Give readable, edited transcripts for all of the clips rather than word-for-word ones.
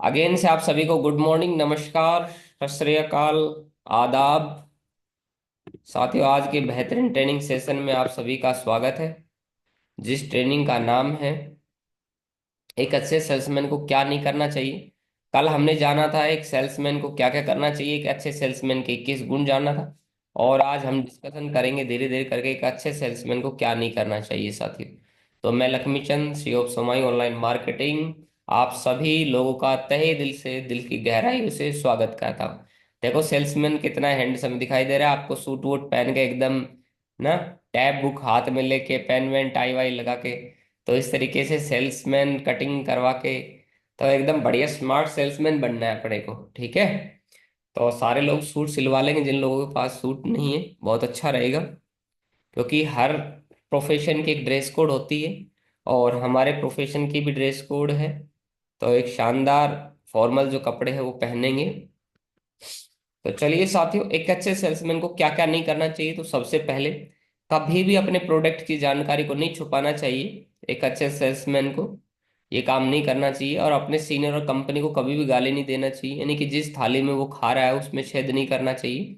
Again से आप सभी को गुड मॉर्निंग, नमस्कार, सत श्री अकाल, आदाब। साथियों, आज के बेहतरीन ट्रेनिंग सेशन में आप सभी का स्वागत है, जिस ट्रेनिंग का नाम है एक अच्छे सेल्समैन को क्या नहीं करना चाहिए। कल हमने जाना था एक सेल्समैन को क्या क्या करना चाहिए, एक अच्छे सेल्समैन के 21 गुण जाना था। और आज हम डिस्कशन करेंगे धीरे धीरे करके एक अच्छे सेल्समैन को क्या नहीं करना चाहिए साथियों। तो मैं लक्ष्मी चंद, CEO of Somai online marketing, आप सभी लोगों का तहे दिल से, दिल की गहराई से स्वागत करता हूँ। देखो सेल्समैन कितना हैंडसम दिखाई दे रहा है आपको, सूट वूट पहन के एकदम ना, टैब बुक हाथ में लेके, पेन वेन टाई वाई लगा के। तो इस तरीके से सेल्समैन कटिंग करवा के तो एकदम बढ़िया स्मार्ट सेल्समैन बनना है अपने को, ठीक है। तो सारे लोग सूट सिलवा लेंगे, जिन लोगों के पास सूट नहीं है बहुत अच्छा रहेगा, क्योंकि हर प्रोफेशन की एक ड्रेस कोड होती है और हमारे प्रोफेशन की भी ड्रेस कोड है। तो एक शानदार फॉर्मल जो कपड़े हैं वो पहनेंगे। तो चलिए साथियों, एक अच्छे सेल्समैन को क्या क्या नहीं करना चाहिए। तो सबसे पहले, कभी भी अपने प्रोडक्ट की जानकारी को नहीं छुपाना चाहिए। एक अच्छे सेल्समैन को ये काम नहीं करना चाहिए। और अपने सीनियर और कंपनी को कभी भी गाली नहीं देना चाहिए, यानी कि जिस थाली में वो खा रहा है उसमें छेद नहीं करना चाहिए।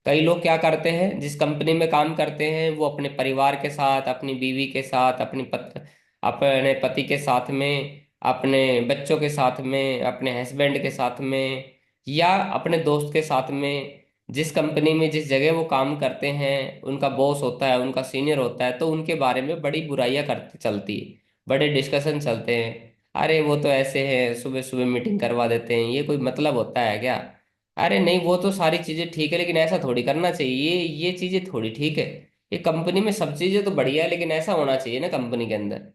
कई लोग क्या करते हैं, जिस कंपनी में काम करते हैं वो अपने परिवार के साथ, अपनी बीवी के साथ, अपने पति के साथ में, अपने बच्चों के साथ में, अपने हस्बैंड के साथ में, या अपने दोस्त के साथ में, जिस कंपनी में जिस जगह वो काम करते हैं उनका बॉस होता है, उनका सीनियर होता है, तो उनके बारे में बड़ी बुराइयां करते चलती है, बड़े डिस्कशन चलते हैं। अरे वो तो ऐसे हैं, सुबह सुबह मीटिंग करवा देते हैं, ये कोई मतलब होता है क्या? अरे नहीं, वो तो सारी चीजें ठीक है लेकिन ऐसा थोड़ी करना चाहिए, ये चीजें थोड़ी ठीक है। ये कंपनी में सब चीजें तो बढ़िया है लेकिन ऐसा होना चाहिए ना कंपनी के अंदर।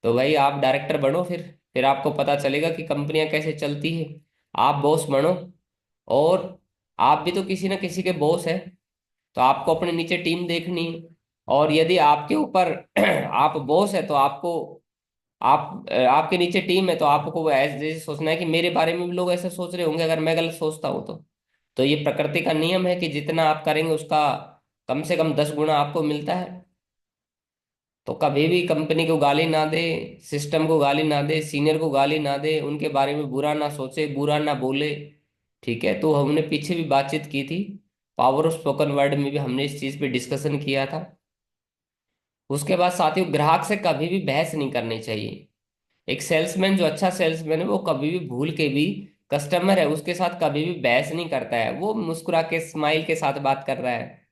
तो भाई आप डायरेक्टर बनो, फिर आपको पता चलेगा कि कंपनियां कैसे चलती है। आप बॉस बनो, और आप भी तो किसी ना किसी के बॉस है। तो आपको अपने नीचे टीम देखनी है। और यदि आपके ऊपर आप बॉस है तो आपको, आपके नीचे टीम है तो आपको ऐसे सोचना है कि मेरे बारे में भी लोग ऐसे सोच रहे होंगे अगर मैं गलत सोचता हूँ तो ये प्रकृति का नियम है कि जितना आप करेंगे उसका कम से कम 10 गुना आपको मिलता है। तो कभी भी कंपनी को गाली ना दे, सिस्टम को गाली ना दे, सीनियर को गाली ना दे, उनके बारे में बुरा ना सोचे, बुरा ना बोले, ठीक है। तो हमने पीछे भी बातचीत की थी, पावर ऑफ स्पोकन वर्ड में भी हमने इस चीज पे डिस्कशन किया था। उसके बाद साथियों, ग्राहक से कभी भी बहस नहीं करनी चाहिए। एक सेल्समैन, जो अच्छा सेल्समैन है, वो कभी भी भूल के भी, कस्टमर है उसके साथ कभी भी बहस नहीं करता है, वो मुस्कुरा के स्माइल के साथ बात कर रहा है।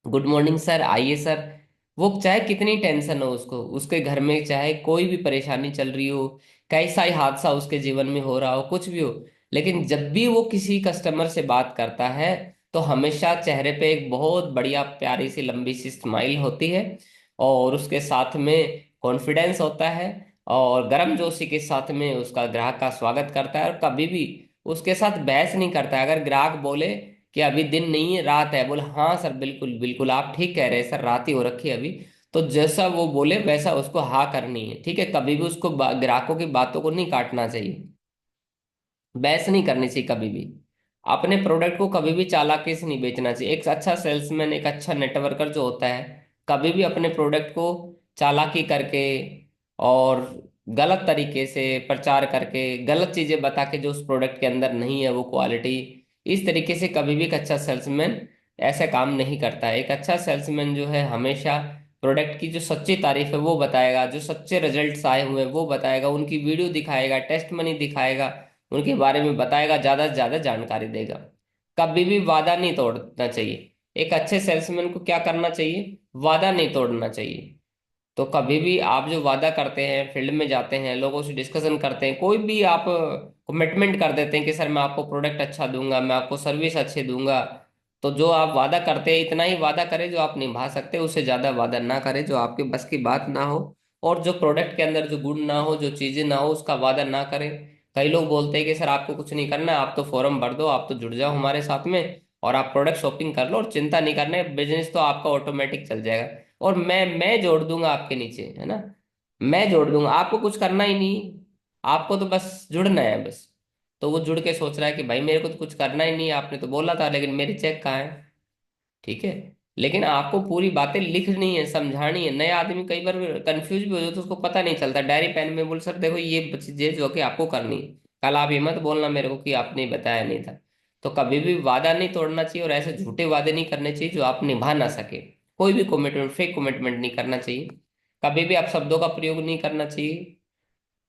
गुड मॉर्निंग सर, आइए सर। वो चाहे कितनी टेंशन हो उसको, उसके घर में चाहे कोई भी परेशानी चल रही हो, कैसा ही हादसा उसके जीवन में हो रहा हो, कुछ भी हो, लेकिन जब भी वो किसी कस्टमर से बात करता है तो हमेशा चेहरे पे एक बहुत बढ़िया प्यारी सी लंबी सी स्माइल होती है, और उसके साथ में कॉन्फिडेंस होता है, और गर्मजोशी के साथ में उसका ग्राहक का स्वागत करता है, और कभी भी उसके साथ बहस नहीं करता है। अगर ग्राहक बोले कि अभी दिन नहीं है रात है, बोले हाँ सर बिल्कुल बिल्कुल आप ठीक कह रहे हैं सर, रात ही हो रखी है अभी, तो जैसा वो बोले वैसा उसको हाँ करनी है, ठीक है। कभी भी उसको ग्राहकों की बातों को नहीं काटना चाहिए, बहस नहीं करनी चाहिए कभी भी। अपने प्रोडक्ट को कभी भी चालाकी से नहीं बेचना चाहिए। एक अच्छा सेल्समैन, एक अच्छा नेटवर्कर जो होता है, कभी भी अपने प्रोडक्ट को चालाकी करके और गलत तरीके से प्रचार करके, गलत चीजें बता के जो उस प्रोडक्ट के अंदर नहीं है वो क्वालिटी, इस तरीके से कभी भी एक अच्छा सेल्समैन ऐसा काम नहीं करता है। एक अच्छा सेल्समैन जो है हमेशा प्रोडक्ट की जो सच्ची तारीफ है वो बताएगा, जो सच्चे रिजल्ट्स आए हुए हैं वो बताएगा, उनकी वीडियो दिखाएगा, टेस्ट मनी दिखाएगा, उनके बारे में बताएगा, ज्यादा से ज्यादा जानकारी देगा। कभी भी वादा नहीं तोड़ना चाहिए। एक अच्छे सेल्समैन को क्या करना चाहिए, वादा नहीं तोड़ना चाहिए। तो कभी भी आप जो वादा करते हैं, फील्ड में जाते हैं, लोगों से डिस्कशन करते हैं, कोई भी आप कमिटमेंट कर देते हैं कि सर मैं आपको प्रोडक्ट अच्छा दूंगा, मैं आपको सर्विस अच्छी दूंगा, तो जो आप वादा करते हैं इतना ही वादा करें जो आप निभा सकते हैं, उससे ज्यादा वादा ना करें जो आपके बस की बात ना हो। और जो प्रोडक्ट के अंदर जो गुण ना हो, जो चीजें ना हो, उसका वादा ना करें। कई लोग बोलते हैं कि सर आपको कुछ नहीं करना है, आप तो फॉर्म भर दो, आप तो जुड़ जाओ हमारे साथ में और आप प्रोडक्ट शॉपिंग कर लो और चिंता नहीं करना है, बिजनेस तो आपका ऑटोमेटिक चल जाएगा। और मैं जोड़ दूंगा आपके नीचे, है ना, मैं जोड़ दूंगा, आपको कुछ करना ही नहीं, आपको तो बस जुड़ना है बस। तो वो जुड़ के सोच रहा है कि भाई मेरे को तो कुछ करना ही नहीं है, आपने तो बोला था लेकिन मेरी चेक कहाँ है, ठीक है। लेकिन आपको पूरी बातें लिखनी है, समझानी है। नया आदमी कई बार कंफ्यूज भी हो जाए तो उसको पता नहीं चलता, डायरी पेन में बोल सर देखो ये चीजें जो कि आपको करनी है, कल आप ये मत बोलना मेरे को कि आपने बताया नहीं था। तो कभी भी वादा नहीं तोड़ना चाहिए, और ऐसे झूठे वादे नहीं करने चाहिए जो आप निभा ना सके। कोई भी कमिटमेंट, फेक कमिटमेंट नहीं करना चाहिए। कभी भी आप शब्दों का प्रयोग नहीं करना चाहिए,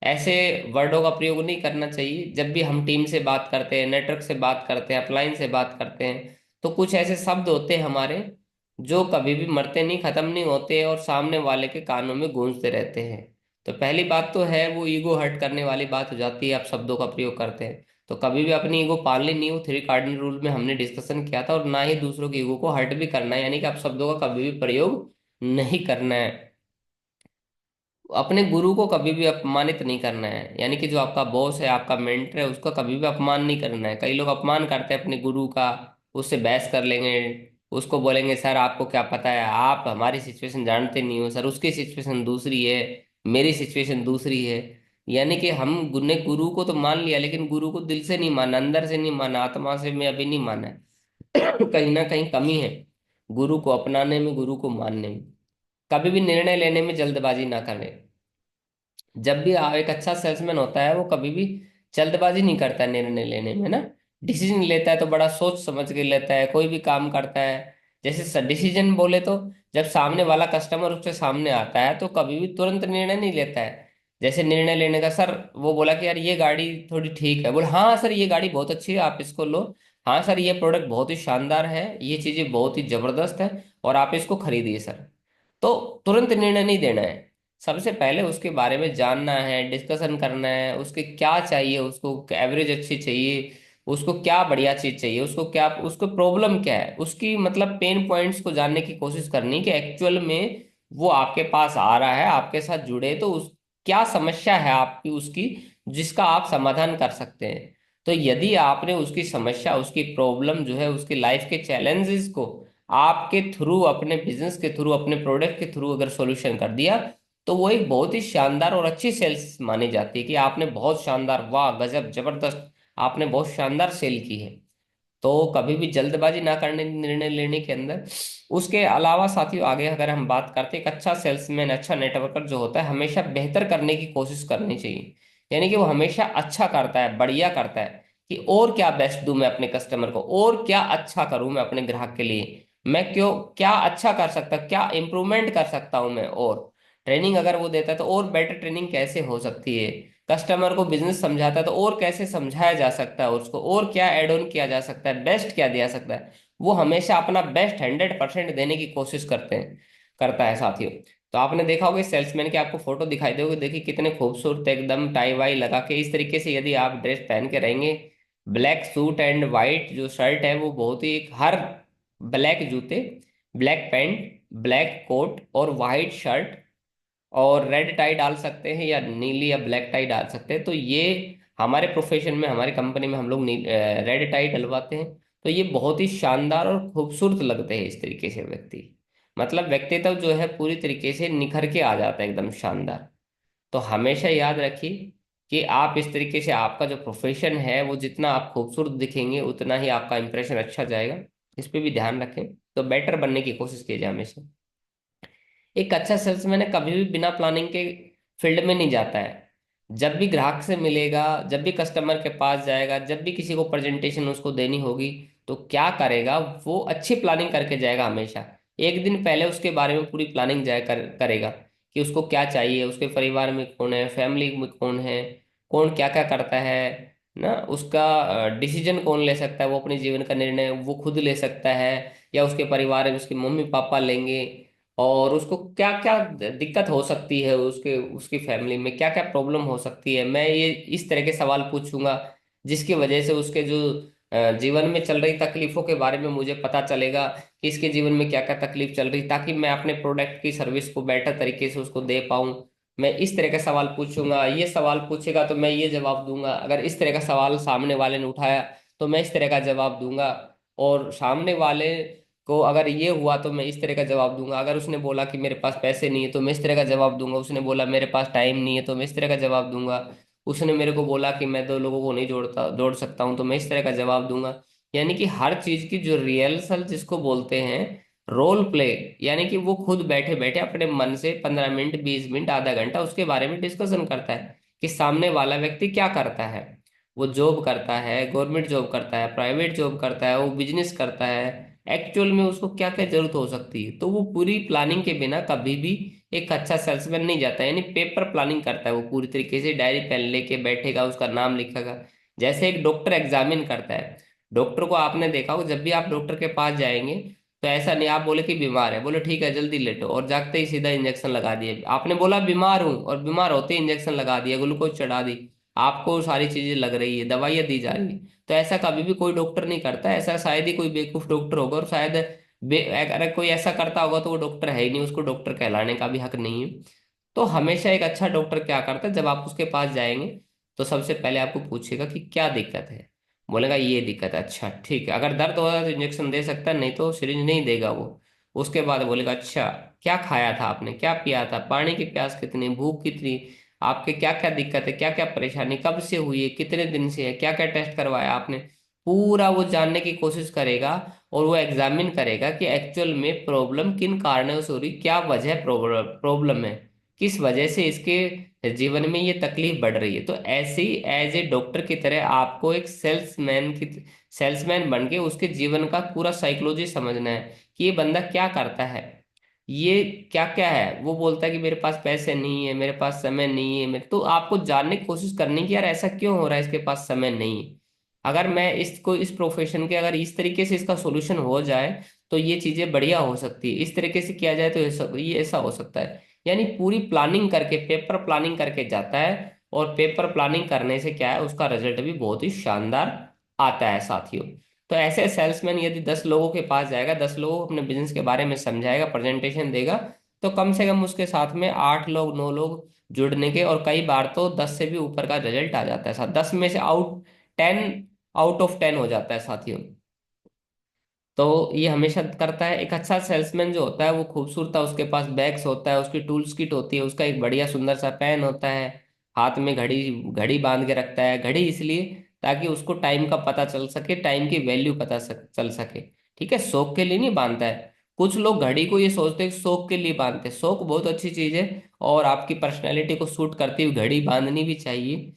ऐसे वर्डों का प्रयोग नहीं करना चाहिए। जब भी हम टीम से बात करते हैं, नेटवर्क से बात करते हैं, अपलाइन से बात करते हैं, तो कुछ ऐसे शब्द होते हैं हमारे जो कभी भी मरते नहीं, खत्म नहीं होते, और सामने वाले के कानों में गूंजते रहते हैं। तो पहली बात तो है वो ईगो हर्ट करने वाली बात हो जाती है, आप शब्दों का प्रयोग करते हैं। तो कभी भी अपनी ईगो पालनी नहीं, वो 3 कार्डिनल रूल में हमने डिस्कशन किया था। और ना ही दूसरों की ईगो को हर्ट भी करना है, यानी कि आप शब्दों का कभी भी प्रयोग नहीं करना है। अपने गुरु को कभी भी अपमानित नहीं करना है, यानी कि जो आपका बॉस है, आपका मेंटर है, उसका कभी भी अपमान नहीं करना है। कई लोग अपमान करते हैं अपने गुरु का, उससे बहस कर लेंगे, उसको बोलेंगे सर आपको क्या पता है, आप हमारी सिचुएशन जानते नहीं हो, सर उसकी सिचुएशन दूसरी है, मेरी सिचुएशन दूसरी है। यानी कि हम ने गुरु को तो मान लिया, लेकिन गुरु को दिल से नहीं माना, अंदर से नहीं माना, आत्मा से में अभी नहीं माना है। कहीं ना कहीं कमी है गुरु को अपनाने में, गुरु को मानने में। कभी भी निर्णय लेने में जल्दबाजी ना करें। जब भी एक अच्छा सेल्समैन होता है वो कभी भी जल्दबाजी नहीं करता निर्णय लेने में ना। डिसीजन लेता है तो बड़ा सोच समझ के लेता है, कोई भी काम करता है। जैसे डिसीजन बोले तो जब सामने वाला कस्टमर उसके सामने आता है तो कभी भी तुरंत निर्णय नहीं लेता है। जैसे निर्णय लेने का, सर वो बोला कि यार ये गाड़ी थोड़ी ठीक है, बोले हाँ सर ये गाड़ी बहुत अच्छी है आप इसको लो, हाँ सर ये प्रोडक्ट बहुत ही शानदार है, ये चीजें बहुत ही जबरदस्त है, और आप इसको खरीदिए सर। तो तुरंत निर्णय नहीं देना है, सबसे पहले उसके बारे में जानना है, डिस्कशन करना है, उसके क्या चाहिए, उसको एवरेज अच्छी चाहिए, उसको क्या बढ़िया चीज चाहिए, उसको क्या, उसको प्रॉब्लम क्या है, उसकी मतलब पेन पॉइंट्स को जानने की कोशिश करनी कि एक्चुअल में वो आपके पास आ रहा है, आपके साथ जुड़े तो उस क्या समस्या है आपकी उसकी, जिसका आप समाधान कर सकते हैं। तो यदि आपने उसकी समस्या, उसकी प्रॉब्लम जो है, उसकी लाइफ के चैलेंजेस को आपके थ्रू, अपने बिजनेस के थ्रू, अपने प्रोडक्ट के थ्रू अगर सॉल्यूशन कर दिया, तो वो एक बहुत ही शानदार और अच्छी सेल्स मानी जाती है कि आपने बहुत शानदार, वाह गजब जबरदस्त, आपने बहुत शानदार सेल की है। तो कभी भी जल्दबाजी ना करने निर्णय लेने के अंदर। उसके अलावा साथियों आगे अगर हम बात करते हैं, एक अच्छा सेल्समैन, अच्छा नेटवर्कर जो होता है, हमेशा बेहतर करने की कोशिश करनी चाहिए। यानी कि वो हमेशा अच्छा करता है, बढ़िया करता है कि और क्या बेस्ट दूं मैं अपने कस्टमर को, और क्या अच्छा करूं मैं अपने ग्राहक के लिए, मैं क्यों, क्या अच्छा कर सकता, क्या इंप्रूवमेंट कर सकता हूं मैं। और ट्रेनिंग अगर वो देता है तो और बेटर ट्रेनिंग कैसे हो सकती है, कस्टमर को बिजनेस समझाता है तो और कैसे समझाया जा सकता है उसको, और क्या एड ऑन किया जा सकता है, बेस्ट क्या दिया सकता है। वो हमेशा अपना बेस्ट 100% देने की कोशिश करता है साथियों। तो आपने देखा होगा सेल्समैन की आपको फोटो दिखाई देगी, देखिए कितने खूबसूरत एकदम टाई वाई लगा के, इस तरीके से यदि आप ड्रेस पहन के रहेंगे, ब्लैक सूट एंड वाइट जो शर्ट है वो बहुत ही हर, ब्लैक जूते, ब्लैक पैंट, ब्लैक कोट और वाइट शर्ट, और रेड टाई डाल सकते हैं या नीली या ब्लैक टाई डाल सकते हैं। तो ये हमारे प्रोफेशन में, हमारी कंपनी में हम लोग रेड टाई डलवाते हैं। तो ये बहुत ही शानदार और खूबसूरत लगते हैं इस तरीके से व्यक्ति, मतलब व्यक्तित्व जो है पूरी तरीके से निखर के आ जाता है एकदम शानदार। तो हमेशा याद रखिए कि आप इस तरीके से, आपका जो प्रोफेशन है वो जितना आप खूबसूरत दिखेंगे उतना ही आपका इंप्रेशन अच्छा जाएगा। इस पे भी ध्यान रखें। तो बेटर बनने की कोशिश कीजिए हमेशा। एक अच्छा सेल्समैन है कभी भी बिना प्लानिंग के फील्ड में नहीं जाता है। जब भी ग्राहक से मिलेगा, जब भी कस्टमर के पास जाएगा, जब भी किसी को प्रेजेंटेशन उसको देनी होगी, तो क्या करेगा, वो अच्छी प्लानिंग करके जाएगा हमेशा। एक दिन पहले उसके बारे में पूरी प्लानिंग करेगा कि उसको क्या चाहिए, उसके परिवार में कौन है, फैमिली में कौन है, कौन क्या क्या करता है ना, उसका डिसीजन कौन ले सकता है, वो अपने जीवन का निर्णय वो खुद ले सकता है या उसके परिवार में उसके मम्मी पापा लेंगे, और उसको क्या क्या दिक्कत हो सकती है, उसके उसकी फैमिली में क्या क्या प्रॉब्लम हो सकती है। मैं ये इस तरह के सवाल पूछूंगा जिसकी वजह से उसके जो जीवन में चल रही तकलीफों के बारे में मुझे पता चलेगा कि इसके जीवन में क्या क्या तकलीफ चल रही, ताकि मैं अपने प्रोडक्ट की सर्विस को बेटर तरीके से उसको दे पाऊं। मैं इस तरह का सवाल पूछूंगा, ये सवाल पूछेगा तो मैं ये जवाब दूंगा, अगर इस तरह का सवाल सामने वाले ने उठाया तो मैं इस तरह का जवाब दूंगा, और सामने वाले को अगर ये हुआ तो मैं इस तरह का जवाब दूंगा, अगर उसने बोला कि मेरे पास पैसे नहीं है तो मैं इस तरह का जवाब दूंगा, उसने बोला मेरे पास टाइम नहीं है तो मैं इस तरह का जवाब दूंगा, उसने मेरे को बोला कि मैं 2 लोगों को नहीं जोड़ सकता हूं तो मैं इस तरह का जवाब दूंगा। यानी कि हर चीज की जो रिहर्सल जिसको बोलते हैं, रोल प्ले, यानी कि वो खुद बैठे बैठे अपने मन से 15 मिनट, 20 मिनट, आधा घंटा उसके बारे में डिस्कशन करता है कि सामने वाला व्यक्ति क्या करता है, वो जॉब करता है, गवर्नमेंट जॉब करता है, प्राइवेट जॉब करता है, वो बिजनेस करता है, एक्चुअल में उसको क्या क्या जरूरत हो सकती है, तो वो पूरी प्लानिंग के बिना कभी भी एक अच्छा सेल्समैन नहीं जाता। यानी पेपर प्लानिंग करता है वो पूरी तरीके से, डायरी पेन लेके बैठेगा, उसका नाम लिखेगा। जैसे एक डॉक्टर एग्जामिन करता है, डॉक्टर को आपने देखा हो, जब भी आप डॉक्टर के पास जाएंगे तो ऐसा नहीं आप बोले कि बीमार है, बोले ठीक है जल्दी लेटो, और जागते ही सीधा इंजेक्शन लगा दिए। आपने बोला बीमार हूं, और बीमार होते ही इंजेक्शन लगा दिया, ग्लूकोज चढ़ा दी, आपको सारी चीजें लग रही है, दवाइयाँ दी जा रही है। तो ऐसा कभी भी कोई डॉक्टर नहीं करता। ऐसा शायद ही कोई बेवकूफ डॉक्टर होगा, और शायद अगर कोई ऐसा करता होगा तो वो डॉक्टर है ही नहीं, उसको डॉक्टर कहलाने का भी हक नहीं है। तो हमेशा एक अच्छा डॉक्टर क्या करता है, जब आप उसके पास जाएंगे तो सबसे पहले आपको पूछेगा कि क्या दिक्कत है। बोलेगा ये दिक्कत है, अच्छा ठीक है, अगर दर्द हो रहा है तो इंजेक्शन दे सकता है, नहीं तो सिरिंज नहीं देगा वो। उसके बाद बोलेगा अच्छा क्या खाया था आपने, क्या पिया था, पानी की प्यास कितनी, भूख कितनी, आपके क्या क्या दिक्कत है, क्या क्या परेशानी कब से हुई है, कितने दिन से है, क्या क्या टेस्ट करवाया आपने, पूरा वो जानने की कोशिश करेगा। और वो एग्जामिन करेगा कि एक्चुअल में प्रॉब्लम किन कारणों से हो रही, क्या वजह प्रॉब्लम है, किस वजह से इसके जीवन में ये तकलीफ बढ़ रही है। तो ऐसे ही एज ए डॉक्टर की तरह आपको एक सेल्समैन बन के उसके जीवन का पूरा साइकोलॉजी समझना है कि ये बंदा क्या करता है, ये क्या क्या है। वो बोलता है कि मेरे पास पैसे नहीं है, मेरे पास समय नहीं है, मेरे, तो आपको जानने की कोशिश करनी कि यार ऐसा क्यों हो रहा है, इसके पास समय नहीं है। अगर मैं इसको इस प्रोफेशन के अगर इस तरीके से इसका सॉल्यूशन हो जाए तो ये चीजें बढ़िया हो सकती है, इस तरीके से किया जाए तो ये ऐसा हो सकता है। यानी पूरी प्लानिंग करके, पेपर प्लानिंग करके जाता है। और पेपर प्लानिंग करने से क्या है, उसका रिजल्ट भी बहुत ही शानदार आता है साथियों। तो ऐसे सेल्समैन यदि 10 लोगों के पास जाएगा, 10 लोगों को अपने बिजनेस के बारे में समझाएगा, प्रेजेंटेशन देगा, तो कम से कम उसके साथ में 8 लोग 9 लोग जुड़ने के, और कई बार तो 10 से भी ऊपर का रिजल्ट आ जाता है साथ, 10 में से 10 आउट ऑफ 10 हो जाता है साथियों। तो ये हमेशा करता है। एक अच्छा सेल्समैन जो होता है वो खूबसूरत है, उसके पास बैग्स होता है, उसकी टूल्स किट होती है, उसका एक बढ़िया सुंदर सा पेन होता है, हाथ में घड़ी घड़ी बांध के रखता है। घड़ी इसलिए ताकि उसको टाइम का पता चल सके, टाइम की वैल्यू चल सके। ठीक है, शौक के लिए नहीं बांधता है। कुछ लोग घड़ी को ये सोचते हैं कि शौक के लिए बांधते हैं, शौक बहुत अच्छी चीज है, और आपकी पर्सनैलिटी को सूट करती हुई घड़ी बांधनी भी चाहिए।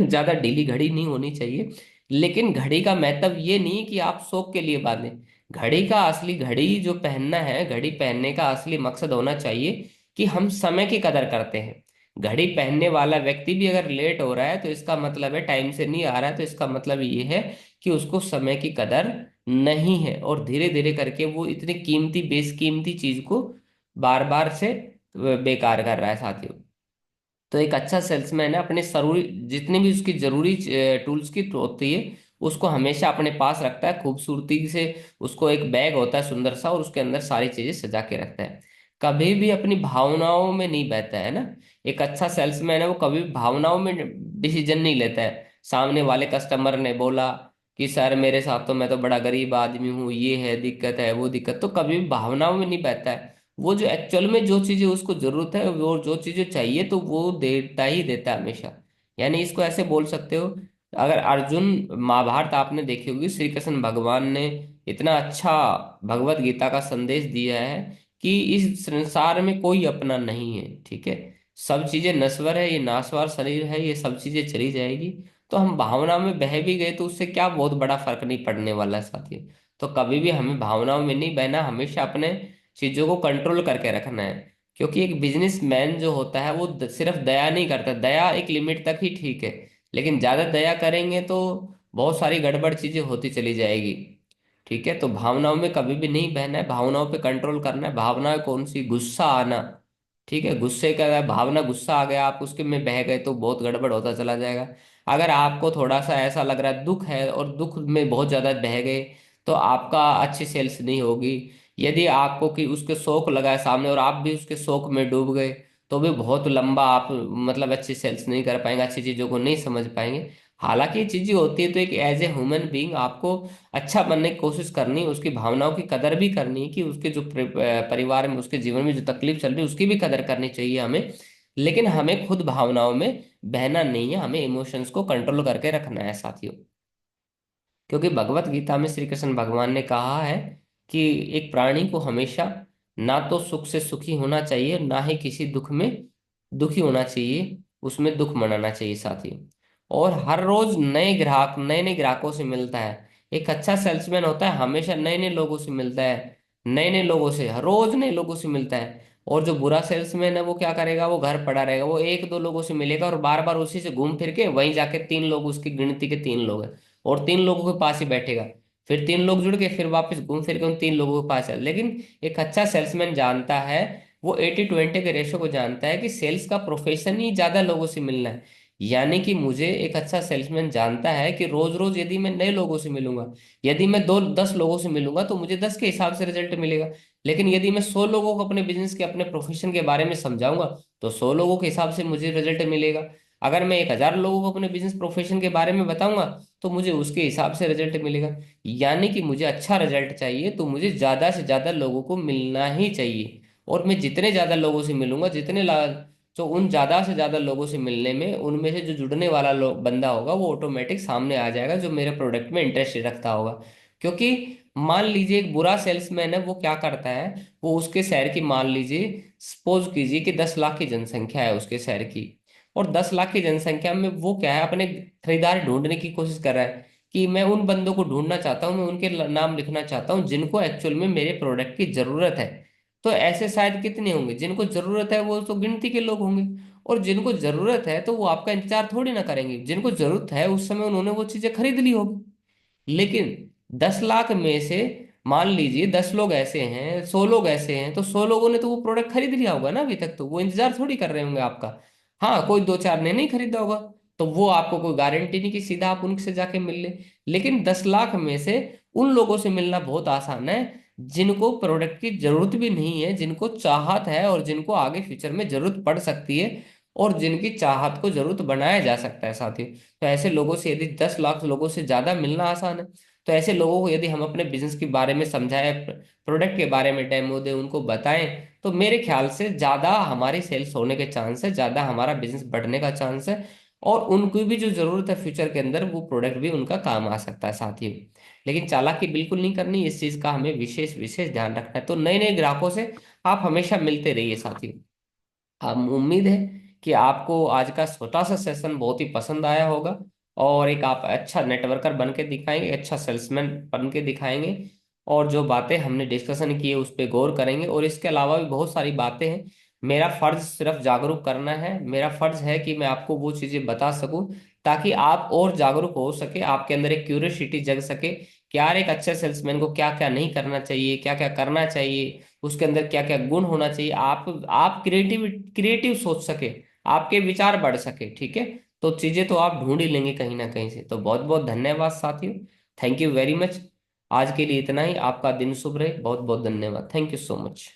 ज्यादा ढीली घड़ी नहीं होनी चाहिए। लेकिन घड़ी का महत्व ये नहीं कि आप शौक के लिए बांधें। घड़ी का असली, घड़ी जो पहनना है, घड़ी पहनने का असली मकसद होना चाहिए कि हम समय की कदर करते हैं। घड़ी पहनने वाला व्यक्ति भी अगर लेट हो रहा है तो इसका मतलब है, टाइम से नहीं आ रहा है तो इसका मतलब ये है कि उसको समय की कदर नहीं है, और धीरे धीरे करके वो इतनी कीमती बेशकीमती चीज को बार बार से बेकार कर रहा है साथियों। तो एक अच्छा सेल्समैन है, अपने जरूरी, जितनी भी उसकी जरूरी टूल्स की होती है उसको हमेशा अपने पास रखता है खूबसूरती से। उसको एक बैग होता है सुंदर सा, और उसके अंदर सारी चीजें सजा के रखता है। कभी भी अपनी भावनाओं में नहीं बहता है ना। एक अच्छा सेल्समैन है वो कभी भी भावनाओं में डिसीजन नहीं लेता है। सामने वाले कस्टमर ने बोला कि सर मेरे साथ तो, मैं तो बड़ा गरीब आदमी हूँ, ये है दिक्कत है वो दिक्कत, तो कभी भी भावनाओं में नहीं बहता है। वो जो एक्चुअल में जो चीजें उसको जरूरत है, वो जो चीजें चाहिए तो वो देता ही देता है हमेशा। यानी इसको ऐसे बोल सकते हो, अगर अर्जुन, महाभारत आपने देखी होगी, श्री कृष्ण भगवान ने इतना अच्छा भगवत गीता का संदेश दिया है कि इस संसार में कोई अपना नहीं है। ठीक है, सब चीजें नश्वर है, ये नाशवार शरीर है, ये सब चीजें चली जाएगी। तो हम भावना में बह भी गए तो उससे क्या बहुत बड़ा फर्क नहीं पड़ने वाला है साथी। तो कभी भी हमें भावनाओं में नहीं बहना, हमेशा अपने चीजों को कंट्रोल करके रखना है। क्योंकि एक बिजनेसमैन जो होता है वो सिर्फ दया नहीं करता, दया एक लिमिट तक ही ठीक है, लेकिन ज्यादा दया करेंगे तो बहुत सारी गड़बड़ चीजें होती चली जाएगी। ठीक है, तो भावनाओं में कभी भी नहीं बहना है, भावनाओं पे कंट्रोल करना है। भावना कौन सी, गुस्सा आना, ठीक है, गुस्से का भावना, गुस्सा आ गया आप उसके में बह गए तो बहुत गड़बड़ होता चला जाएगा। अगर आपको थोड़ा सा ऐसा लग रहा है दुख है, और दुख में बहुत ज्यादा बह गए, तो आपका अच्छी सेल्स नहीं होगी। यदि आपको कि उसके शौक लगा है सामने और आप भी उसके शौक में डूब गए, तो भी बहुत लंबा आप मतलब अच्छी सेल्स नहीं कर पाएंगे, अच्छी चीजों को नहीं समझ पाएंगे। हालांकि ये चीजें होती है, तो एक एज ए ह्यूमन बीइंग आपको अच्छा बनने की कोशिश करनी है, उसकी भावनाओं की कदर भी करनी है कि उसके जो परिवार में, उसके जीवन में जो तकलीफ चल रही है उसकी भी कदर करनी चाहिए हमें। लेकिन हमें खुद भावनाओं में बहना नहीं है, हमें इमोशंस को कंट्रोल करके रखना है साथियों। क्योंकि भगवत गीता में श्री कृष्ण भगवान ने कहा है कि एक प्राणी को हमेशा ना तो सुख से सुखी होना चाहिए, ना ही किसी दुख में दुखी होना चाहिए, उसमें दुख मनाना चाहिए साथियों। और हर रोज नए नए ग्राहकों से मिलता है। एक अच्छा सेल्समैन होता है हमेशा नए नए लोगों से मिलता है, नए नए लोगों से, हर रोज नए लोगों से मिलता है। और जो बुरा सेल्समैन है वो क्या करेगा, वो घर पड़ा रहेगा, वो एक दो लोगों से मिलेगा और बार बार उसी से घूम फिर के वहीं जाके तीन लोग, उसकी गिनती के तीन लोग हैं, और तीन लोगों के पास ही बैठेगा। फिर तीन लोग जुड़ के फिर वापस घूम फिर के उन तीन लोगों के पास है। लेकिन एक अच्छा सेल्समैन जानता है, वो 80-20 के रेशो को जानता है कि सेल्स का प्रोफेशन ही ज्यादा लोगों से मिलना है। यानी कि मुझे एक अच्छा सेल्समैन जानता है कि रोज रोज यदि मैं नए लोगों से मिलूंगा, यदि मैं 2-10 लोगों से मिलूंगा तो मुझे 10 के हिसाब से रिजल्ट मिलेगा। लेकिन यदि मैं 100 लोगों को अपने बिजनेस के, अपने प्रोफेशन के बारे में समझाऊंगा तो 100 लोगों के हिसाब से मुझे रिजल्ट मिलेगा। अगर मैं 1000 लोगों को अपने बिजनेस प्रोफेशन के बारे में बताऊंगा तो मुझे उसके हिसाब से रिजल्ट मिलेगा। यानी कि मुझे अच्छा रिजल्ट चाहिए तो मुझे ज्यादा से ज्यादा लोगों को मिलना ही चाहिए। और मैं जितने ज्यादा लोगों से मिलूंगा, तो उन ज्यादा से ज्यादा लोगों से मिलने में उनमें से जो जुड़ने वाला बंदा होगा वो ऑटोमेटिक सामने आ जाएगा, जो मेरे प्रोडक्ट में इंटरेस्ट रखता होगा। क्योंकि मान लीजिए एक बुरा सेल्समैन है, वो क्या करता है, वो उसके शहर की, मान लीजिए सपोज कीजिए कि 10 लाख की जनसंख्या है उसके शहर की, और 10 लाख की जनसंख्या में वो क्या है, अपने खरीदार ढूंढने की कोशिश कर रहा है कि मैं उन बंदों को ढूंढना चाहता हूँ, मैं उनके नाम लिखना चाहता हूँ जिनको एक्चुअल में मेरे प्रोडक्ट की जरूरत है। तो ऐसे शायद कितने होंगे, जिनको जरूरत है वो तो गिनती के लोग होंगे। और जिनको जरूरत है तो वो आपका इंतजार थोड़ी ना करेंगे, जिनको जरूरत है उस समय उन्होंने वो चीजें खरीद ली होगी। लेकिन 10 लाख में से मान लीजिए 10 लोग ऐसे हैं, 100 लोग ऐसे हैं, तो 100 लोगों ने तो वो प्रोडक्ट खरीद लिया होगा ना अभी तक, तो वो इंतजार थोड़ी कर रहे होंगे आपका। हाँ, कोई दो चार ने नहीं खरीदा होगा, तो वो आपको कोई गारंटी नहीं कि सीधा आप उनसे जाके मिल ले। लेकिन 10 लाख में से उन लोगों से मिलना बहुत आसान है जिनको प्रोडक्ट की जरूरत भी नहीं है, जिनको चाहत है और जिनको आगे फ्यूचर में जरूरत पड़ सकती है, और जिनकी चाहत को जरूरत बनाया जा सकता है साथियों। तो ऐसे लोगों से यदि 10 लाख लोगों से ज्यादा मिलना आसान है, तो ऐसे लोगों को यदि हम अपने बिजनेस के बारे में समझाएं, प्रोडक्ट के बारे में डेमो दें, उनको बताएं, तो मेरे ख्याल से ज्यादा हमारी सेल्स होने के चांस है, ज्यादा हमारा बिजनेस बढ़ने का चांस है। और उनको भी जो जरूरत है फ्यूचर के अंदर, वो प्रोडक्ट भी उनका काम आ सकता है साथियों। लेकिन चालाकी बिल्कुल नहीं करनी, इस चीज का हमें विशेष विशेष ध्यान रखना है। तो नए नए ग्राहकों से आप हमेशा मिलते रहिए साथियों। हम उम्मीद है कि आपको आज का छोटा सा सेशन बहुत ही पसंद आया होगा, और एक आप अच्छा नेटवर्कर बन के दिखाएंगे, अच्छा सेल्समैन बन के दिखाएंगे, और जो बातें हमने डिस्कशन की है उस पर गौर करेंगे। और इसके अलावा भी बहुत सारी बातें हैं। मेरा फर्ज सिर्फ जागरूक करना है, मेरा फर्ज है कि मैं आपको वो चीजें बता सकूं ताकि आप और जागरूक हो सके, आपके अंदर एक क्यूरियोसिटी जग सके कि यार एक अच्छे सेल्समैन को क्या क्या नहीं करना चाहिए, क्या क्या करना चाहिए, उसके अंदर क्या क्या गुण होना चाहिए। आप क्रिएटिव क्रिएटिव सोच सके, आपके विचार बढ़ सके, ठीक है। तो चीजें तो आप ढूंढ ही लेंगे कहीं ना कहीं से। तो बहुत बहुत धन्यवाद साथियों, थैंक यू वेरी मच। आज के लिए इतना ही, आपका दिन शुभ रहे, बहुत बहुत धन्यवाद, थैंक यू सो मच।